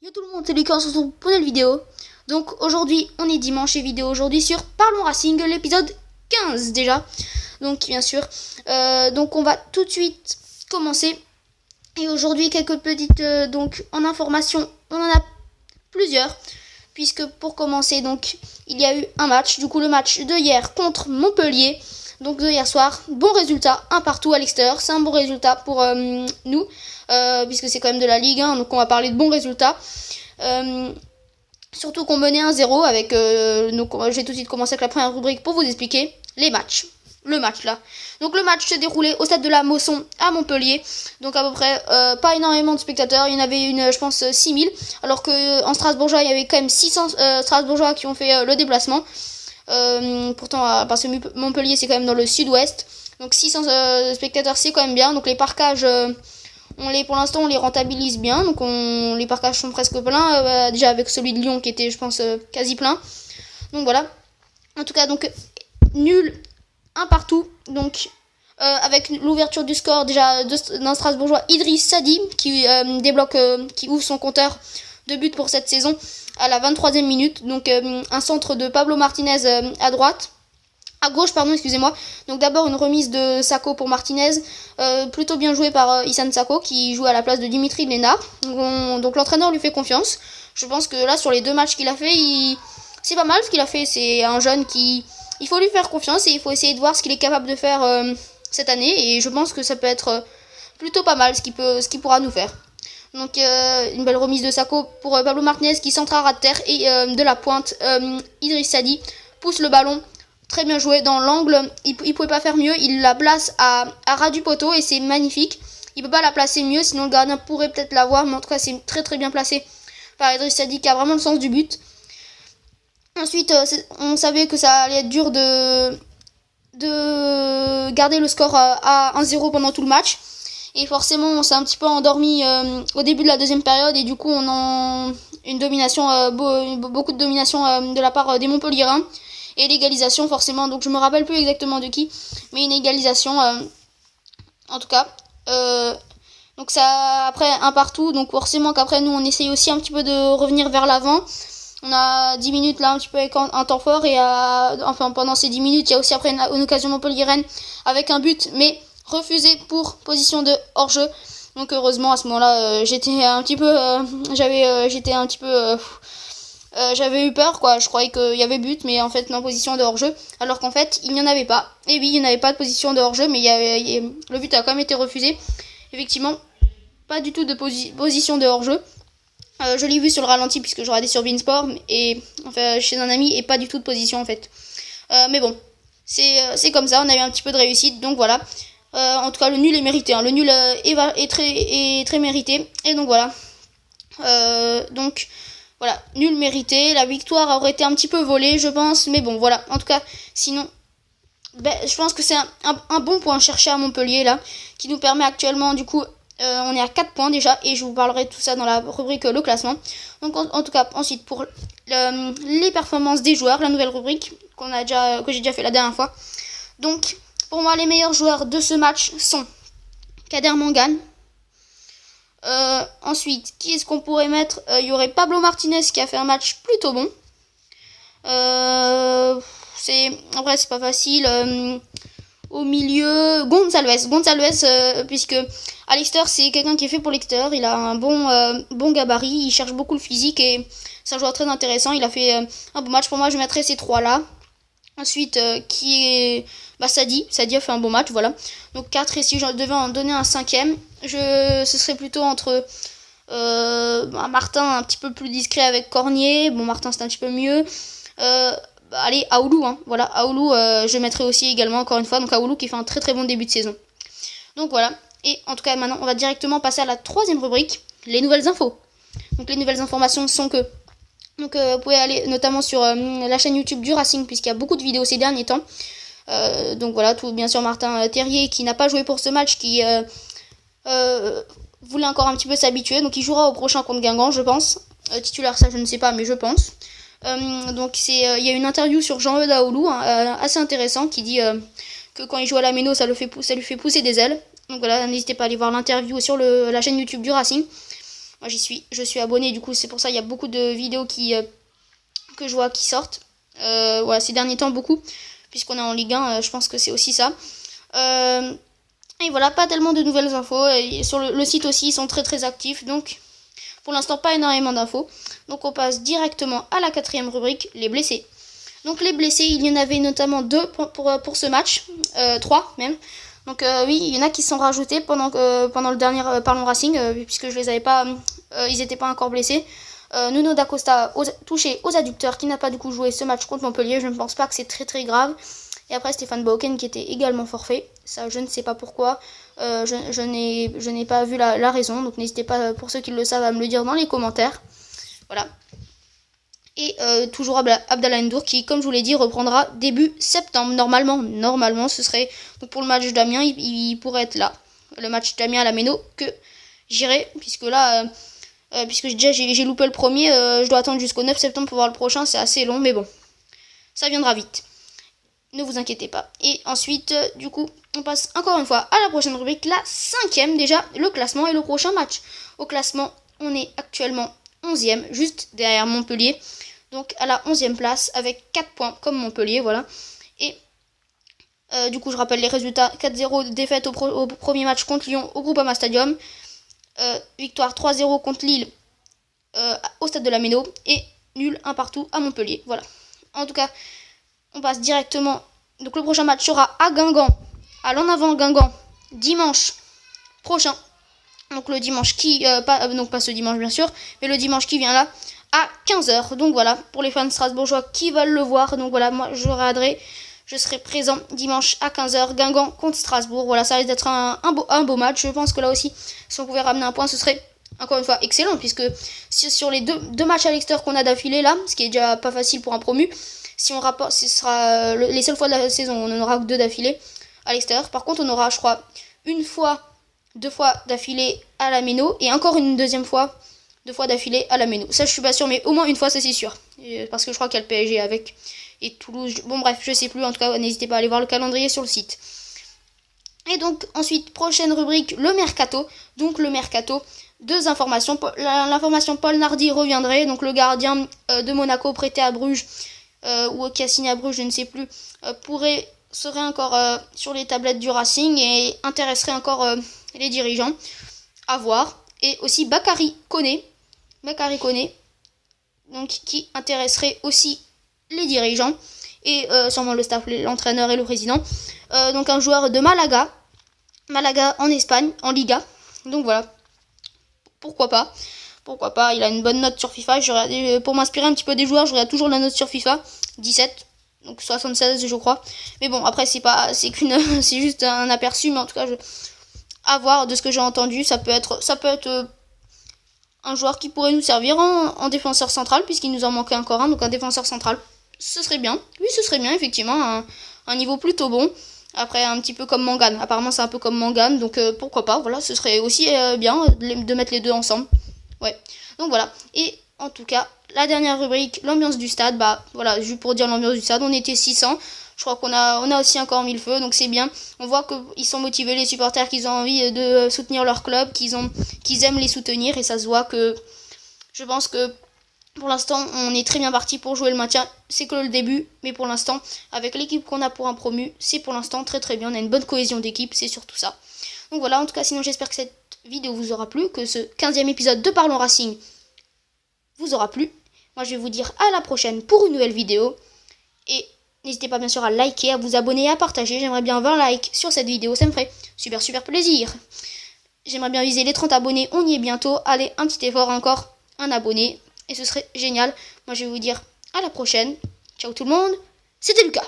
Yo tout le monde, c'est Lucas, on se retrouve pour une vidéo. Donc aujourd'hui, on est dimanche et vidéo aujourd'hui sur Parlons Racing, l'épisode 15 déjà. Donc bien sûr, donc on va tout de suite commencer. Et aujourd'hui, quelques petites, donc en information, on en a plusieurs. Puisque pour commencer, donc il y a eu un match, du coup le match de hier contre Montpellier. Donc de hier soir, bon résultat, un partout à l'extérieur, c'est un bon résultat pour nous, puisque c'est quand même de la Ligue 1, donc on va parler de bons résultats. Surtout qu'on menait 1-0 avec, donc j'ai tout de suite commencé avec la première rubrique pour vous expliquer les matchs. Le match là. Donc le match s'est déroulé au stade de la Mosson à Montpellier. Donc à peu près pas énormément de spectateurs. Il y en avait je pense 6000. Alors qu'en Strasbourgeois, il y avait quand même 600 Strasbourgeois qui ont fait le déplacement. Pourtant, parce que Montpellier c'est quand même dans le sud-ouest. Donc 600 spectateurs c'est quand même bien. Donc les parcages, pour l'instant on les rentabilise bien. Donc les parcages sont presque pleins. Déjà avec celui de Lyon qui était je pense quasi plein. Donc voilà. En tout cas donc nul. Un partout, donc avec l'ouverture du score déjà d'un Strasbourgeois, Idriss Sadi, qui débloque, qui ouvre son compteur de buts pour cette saison à la 23e minute. Donc un centre de Pablo Martinez à gauche, excusez-moi. Donc d'abord une remise de Sako pour Martinez, plutôt bien joué par Issane Sako qui joue à la place de Dimitri Lénard. Donc l'entraîneur lui fait confiance. Je pense que là sur les deux matchs qu'il a fait, c'est pas mal ce qu'il a fait. C'est un jeune qui... Il faut lui faire confiance et il faut essayer de voir ce qu'il est capable de faire cette année. Et je pense que ça peut être plutôt pas mal ce qu'il pourra nous faire. Donc une belle remise de Sako pour Pablo Martinez qui centre à ras de terre. Et de la pointe, Idriss Sadi pousse le ballon. Très bien joué dans l'angle. Il pouvait pas faire mieux. Il la place à ras du poteau et c'est magnifique. Il peut pas la placer mieux, sinon le gardien pourrait peut-être l'avoir. Mais en tout cas, c'est très très bien placé par Idriss Sadi qui a vraiment le sens du but. Ensuite, on savait que ça allait être dur de garder le score à 1-0 pendant tout le match. Et forcément, on s'est un petit peu endormi au début de la deuxième période. Et du coup, on a une domination, beaucoup de domination de la part des Montpelliérains. Et l'égalisation, forcément. Donc, je me rappelle plus exactement de qui. Mais une égalisation, en tout cas. Donc, ça, après, un partout. Donc, forcément qu'après, nous, on essaye aussi un petit peu de revenir vers l'avant. On a 10 minutes là un petit peu avec un temps fort et pendant ces 10 minutes il y a aussi après une occasion Montpellier-Rennes avec un but mais refusé pour position de hors-jeu. Donc heureusement à ce moment-là j'étais un petit peu j'avais eu peur quoi, je croyais qu'il y avait but mais en fait non, position de hors-jeu alors qu'en fait il n'y en avait pas. Et oui, il n'y en avait pas de position de hors-jeu mais le but a quand même été refusé. Effectivement, pas du tout de position de hors-jeu. Je l'ai vu sur le ralenti puisque je regardais sur Beansport et enfin chez un ami et pas du tout de position en fait. Mais bon, c'est comme ça, on a eu un petit peu de réussite donc voilà. En tout cas le nul est mérité, hein. Le nul est très mérité et donc voilà. Donc voilà, nul mérité. La victoire aurait été un petit peu volée je pense, mais bon voilà. En tout cas sinon je pense que c'est un bon point cherché à Montpellier là qui nous permet actuellement du coup. On est à 4 points déjà et je vous parlerai de tout ça dans la rubrique le classement. Donc en tout cas ensuite pour les performances des joueurs, la nouvelle rubrique que j'ai déjà fait la dernière fois. Donc pour moi les meilleurs joueurs de ce match sont Kader Mangane. Ensuite qui est-ce qu'on pourrait mettre? Il y aurait Pablo Martinez qui a fait un match plutôt bon. Après c'est pas facile. Au milieu, Gonçalves, puisque à l'extérieur c'est quelqu'un qui est fait pour l'extérieur, il a un bon gabarit, il cherche beaucoup le physique et c'est un joueur très intéressant, il a fait un bon match. Pour moi je mettrais ces trois là. Ensuite qui est Sadi a fait un bon match, voilà. Donc 4 et si je devais en donner un cinquième, ce serait plutôt entre Martin un petit peu plus discret avec Cornier, bon Martin c'est un petit peu mieux. Allez, Aoulou, hein. Voilà, Aoulou, je mettrai aussi également, encore une fois. Donc Aoulou qui fait un très très bon début de saison. Donc voilà. Et en tout cas, maintenant, on va directement passer à la troisième rubrique, les nouvelles infos. Donc les nouvelles informations sont que... Donc vous pouvez aller notamment sur la chaîne YouTube du Racing, puisqu'il y a beaucoup de vidéos ces derniers temps. Donc voilà, tout bien sûr Martin Terrier qui n'a pas joué pour ce match, qui voulait encore un petit peu s'habituer. Donc il jouera au prochain contre Guingamp, je pense. Titulaire, ça je ne sais pas, mais je pense. Donc il y a une interview sur Jean-Eudes Aoulou assez intéressant qui dit que quand il joue à la Méno ça lui fait pousser des ailes. Donc voilà, n'hésitez pas à aller voir l'interview sur la chaîne YouTube du Racing. Moi je suis abonné, du coup c'est pour ça il y a beaucoup de vidéos que je vois qui sortent. Voilà, ces derniers temps beaucoup, puisqu'on est en Ligue 1, je pense que c'est aussi ça. Et voilà, pas tellement de nouvelles infos. Et sur le site aussi, ils sont très très actifs, donc pour l'instant pas énormément d'infos. Donc on passe directement à la 4e rubrique, les blessés. Donc les blessés, il y en avait notamment 2 pour ce match, 3 même. Donc oui, il y en a qui sont rajoutés pendant le dernier Parlons Racing, puisque je les avais pas, ils n'étaient pas encore blessés. Nuno da Costa touché aux adducteurs, qui n'a pas du coup joué ce match contre Montpellier. Je ne pense pas que c'est très très grave. Et après Stéphane Bauken qui était également forfait. Ça, je ne sais pas pourquoi. Je n'ai pas vu la raison. Donc n'hésitez pas, pour ceux qui le savent, à me le dire dans les commentaires. Voilà. Et toujours Abdallah Ndour qui, comme je vous l'ai dit, reprendra début septembre. Normalement, ce serait donc pour le match d'Amiens, il pourrait être là. Le match d'Amiens à la Méno que j'irai, puisque là, puisque j'ai loupé le premier, je dois attendre jusqu'au 9 septembre pour voir le prochain. C'est assez long, mais bon, ça viendra vite. Ne vous inquiétez pas. Et ensuite, du coup, on passe encore une fois à la prochaine rubrique, la 5e déjà, le classement et le prochain match. Au classement, on est actuellement 11e, juste derrière Montpellier. Donc à la 11e place avec 4 points comme Montpellier, voilà. Et du coup, je rappelle les résultats. 4-0 défaite au premier match contre Lyon au Groupama Stadium. Victoire 3-0 contre Lille au stade de la Méno. Et nul 1 partout à Montpellier, voilà. En tout cas, on passe directement. Donc le prochain match sera à Guingamp, à l'en avant Guingamp, dimanche prochain. Donc le dimanche donc pas ce dimanche bien sûr, mais le dimanche qui vient là, à 15h. Donc voilà, pour les fans strasbourgeois qui veulent le voir. Donc voilà, moi je serai présent dimanche à 15h, Guingamp contre Strasbourg. Voilà, ça risque d'être un beau match. Je pense que là aussi, si on pouvait ramener un point, ce serait encore une fois excellent, puisque sur les deux matchs à l'extérieur qu'on a d'affilée là, ce qui est déjà pas facile pour un promu, si on rapporte, ce sera les seules fois de la saison, on n'en aura que 2 d'affilée à l'extérieur. Par contre, on aura, je crois, 2 fois d'affilée à la Méno, et encore une deuxième fois, 2 fois d'affilée à la Méno. Ça, je suis pas sûr, mais au moins une fois, ça c'est sûr. Parce que je crois qu'il y a le PSG avec, et Toulouse. Bon, bref, je sais plus. En tout cas, n'hésitez pas à aller voir le calendrier sur le site. Et donc, ensuite, prochaine rubrique, le Mercato. Donc, le Mercato, 2 informations. L'information Paul Nardi reviendrait, donc le gardien de Monaco prêté à Bruges, ou qui a signé à Bruges, je ne sais plus, serait encore sur les tablettes du Racing et intéresserait encore les dirigeants à voir. Et aussi Bakary Koné, donc qui intéresserait aussi les dirigeants et sûrement le staff, l'entraîneur et le président. Donc un joueur de Malaga en Espagne, en Liga. Donc voilà, pourquoi pas, il a une bonne note sur FIFA. Pour m'inspirer un petit peu des joueurs, je regarde toujours la note sur FIFA, 17, donc 76 je crois. Mais bon, après c'est juste un aperçu, mais en tout cas, à voir de ce que j'ai entendu, ça peut être un joueur qui pourrait nous servir en défenseur central, puisqu'il nous en manquait encore un, donc un défenseur central, ce serait bien. Oui, ce serait bien, effectivement, un niveau plutôt bon. Après, un petit peu comme Mangane. Apparemment, c'est un peu comme Mangane, donc pourquoi pas. Voilà, ce serait aussi bien de mettre les deux ensemble. Ouais, donc voilà. Et en tout cas, la dernière rubrique, l'ambiance du stade. Bah voilà, juste pour dire l'ambiance du stade, on était 600. Je crois qu'on a aussi encore mis le feu, donc c'est bien. On voit qu'ils sont motivés, les supporters, qu'ils ont envie de soutenir leur club, qu'ils aiment les soutenir, et ça se voit que je pense que pour l'instant, on est très bien parti pour jouer le maintien. C'est que le début, mais pour l'instant, avec l'équipe qu'on a pour un promu, c'est pour l'instant très très bien. On a une bonne cohésion d'équipe, c'est surtout ça. Donc voilà, en tout cas, sinon j'espère que cette vidéo vous aura plu, que ce 15e épisode de Parlons Racing vous aura plu. Moi, je vais vous dire à la prochaine pour une nouvelle vidéo. Et n'hésitez pas bien sûr à liker, à vous abonner et à partager. J'aimerais bien 20 likes sur cette vidéo, ça me ferait super plaisir. J'aimerais bien viser les 30 abonnés, on y est bientôt. Allez, un petit effort encore, un abonné. Et ce serait génial. Moi, je vais vous dire à la prochaine. Ciao tout le monde. C'était Lucas.